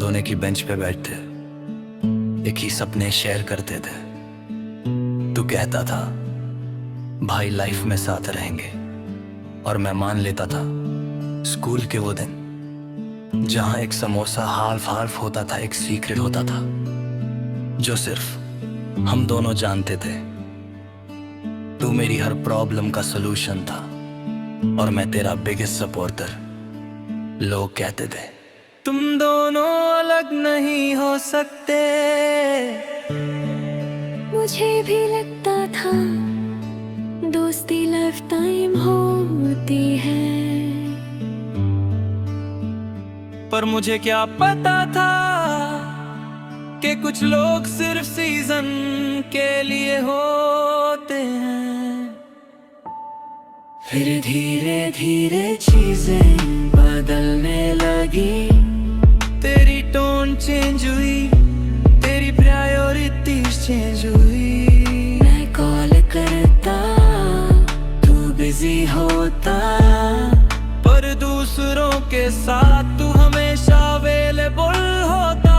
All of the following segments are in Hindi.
सोने की बेंच पे बैठते, एक ही सपने शेयर करते थे। तू कहता था भाई लाइफ में साथ रहेंगे, और मैं मान लेता था। स्कूल के वो दिन जहां एक समोसा हाल्फ हाल्फ होता था, एक सीक्रेट होता था जो सिर्फ हम दोनों जानते थे। तू मेरी हर प्रॉब्लम का सलूशन था और मैं तेरा बिगेस्ट सपोर्टर। लोग कहते थे तुम दोनों अलग नहीं हो सकते। मुझे भी लगता था दोस्ती लाइफ टाइम होती है, पर मुझे क्या पता था कि कुछ लोग सिर्फ सीजन के लिए होते हैं। फिर धीरे धीरे चीजें बदलने लगी, तेरी टोन चेंज हुई, तेरी प्रायोरिटीज चेंज हुई। मैं कॉल करता तू बिजी होता, पर दूसरों के साथ तू हमेशा अवेलेबल होता।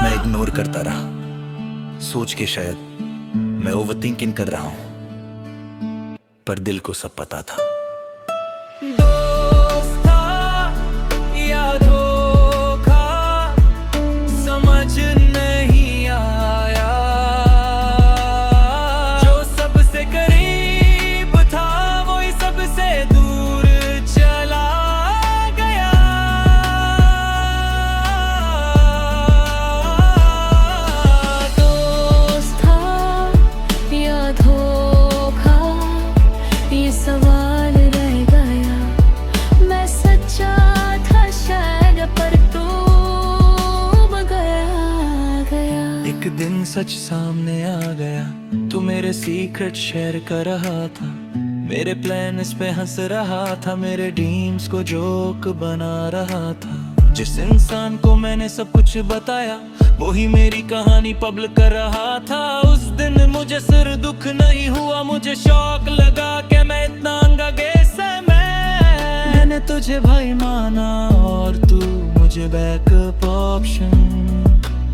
मैं इग्नोर करता रहा, सोच के शायद मैं ओवरथिंकिंग कर रहा हूं, पर दिल को सब पता था। दोस्त था या धोखा समझ नहीं आया, जो सबसे करीब था वही सबसे दूर चला गया। दोस्त था या धोखा, ये सवाल रह गया। मैं सच्चा था शायद, पर तुम गया। एक दिन सच सामने आ गया, तू मेरे सीक्रेट शेयर कर रहा था, मेरे प्लान इस पे हंस रहा था, मेरे ड्रीम्स को जोक बना रहा था। जिस इंसान को मैंने सब कुछ बताया वही मेरी कहानी पब्लिक कर रहा था। उस दिन मुझे सिर दुख नहीं हुआ, मुझे शौक लगा कि मैं इतना अंगागेस है। मैंने तुझे भाई माना और तू मुझे बैकअप ऑप्शन।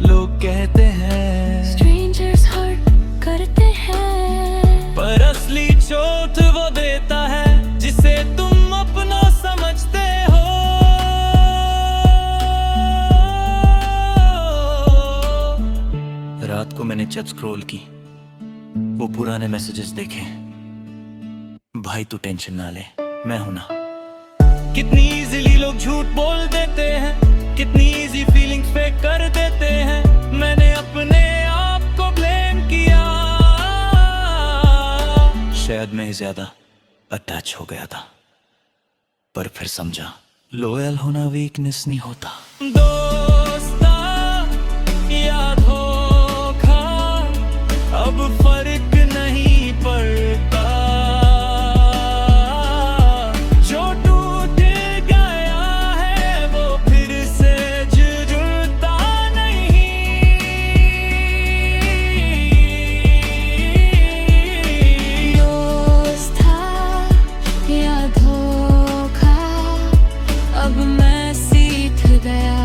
लोग कहते हैं स्ट्रेंजर्स हर्ट करते हैं, पर असली चोट वो देता है जिसे तुम अपना समझते हो। रात को मैंने चैट स्क्रॉल की, वो पुराने मैसेजेस देखे। भाई तू टेंशन ना ले, मैं हूं ना। कितनी इजीली लोग झूठ बोल देते हैं, कितनी इजी फीलिंग्स फेक कर देते हैं। मैंने अपने आप को ब्लेम किया, शायद मैं ज्यादा अटैच हो गया था, पर फिर समझा लॉयल होना वीकनेस नहीं होता। दोस्ता या धोखा अब फर्क नहीं पड़ता, जो टूट गया है वो फिर से जुड़ता नहीं। दोस्त था या धोखा, अब मैं सीख गया।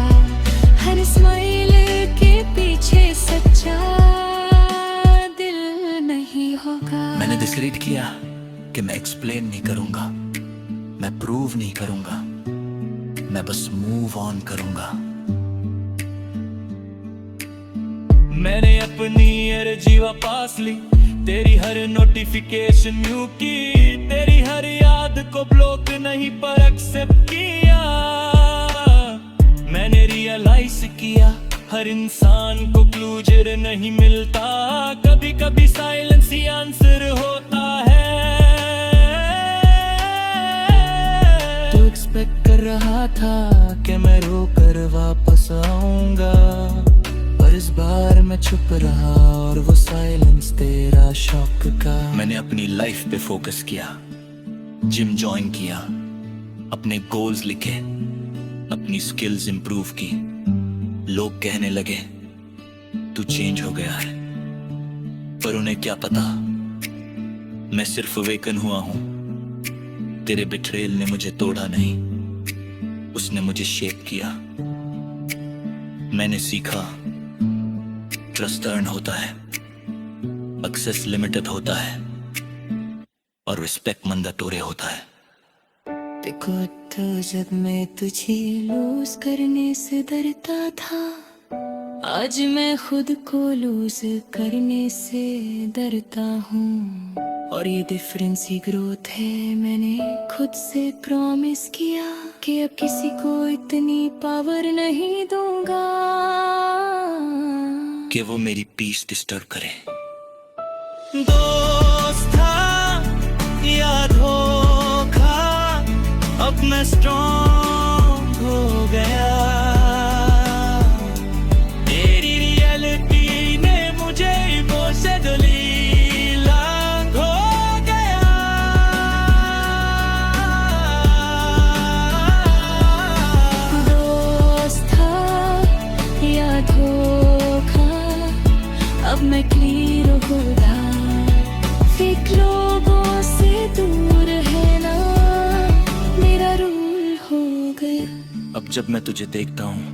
हर स्माइल के पीछे सच्चा दिल नहीं होगा। मैंने डिसाइड किया कि मैं एक्सप्लेन नहीं करूंगा, मैं प्रूव नहीं करूंगा, मैं बस मूव ऑन करूंगा। मैंने अपनी एनर्जी वापस ली, तेरी हर नोटिफिकेशन म्यूट की, तेरी हर याद को ब्लॉक नहीं पर एक्सेप्ट किया। मैंने रियलाइज किया हर इंसान को क्लोजर नहीं मिलता, कभी कभी साइलेंस ही आंसर होता है। तू एक्सपेक्ट कर रहा था कि मैं रोकर वापस आऊंगा, पर इस बार मैं चुप रहा और वो साइलेंस तेरा शॉक का। मैंने अपनी लाइफ पे फोकस किया, जिम ज्वाइन किया, अपने गोल्स लिखे, अपनी स्किल्स इंप्रूव की। लोग कहने लगे तू चेंज हो गया है, पर उन्हें क्या पता मैं सिर्फ अवेकन हुआ हूं। तेरे बिट्रेल ने मुझे तोड़ा नहीं, उसने मुझे शेप किया। मैंने सीखा ट्रस्ट अर्न होता है, एक्सेस लिमिटेड होता है और रिस्पेक्ट मंदातोरे होता है। देखो तो जब मैं तुझे लूज करने से डरता था, आज मैं खुद को लूज करने से डरता हूँ। और ये डिफरेंस ही ग्रोथ है। मैंने खुद से प्रॉमिस किया कि अब किसी को इतनी पावर नहीं दूंगा कि वो मेरी पीस डिस्टर्ब करे। दोस्त था या धोखा, अब मैं स्ट्रॉन्ग हो गया। तेरी रियलिटी ने मुझे इमोशनली लांग हो गया। दोस्त था या धोखा, अब मैं क्लियर हो गया। फेक लोगों से दूर है ना, मेरा रूल हो गया। अब जब मैं तुझे देखता हूँ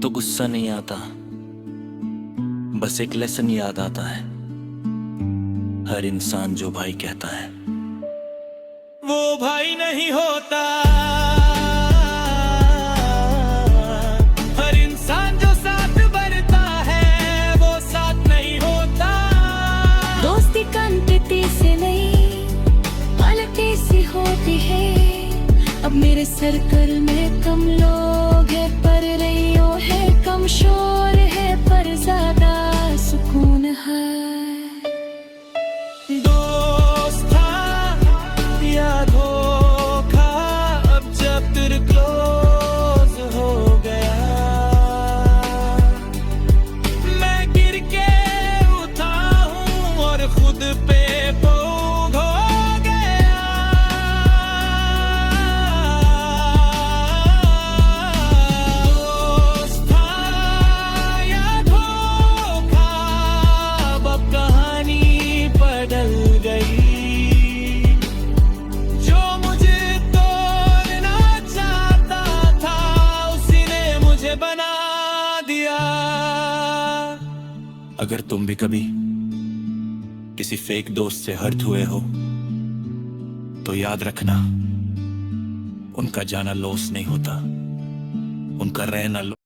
तो गुस्सा नहीं आता, बस एक लेसन याद आता है। हर इंसान जो भाई कहता है वो भाई नहीं होता। हर इंसान जो साथ बढ़ता है वो साथ नहीं होता। दोस्ती क्वांटिटी से नहीं क्वालिटी से होती है। अब मेरे सर्कल में कम लोग हैं पर रेडियो है कम, शोर है पर ज्यादा सुकून है। दोस्त था या धोखा, अब जब तेरे क्लोज हो गया। मैं गिर के उठा हूँ और खुद पे बोझ हो गया। दोस्त था या धोखा, अब कहानी बदल गई। जो मुझे तोड़ना चाहता था उसने मुझे बना दिया। अगर तुम भी कभी किसी फेक दोस्त से हर्ट हुए हो तो याद रखना, उनका जाना लॉस नहीं होता, उनका रहना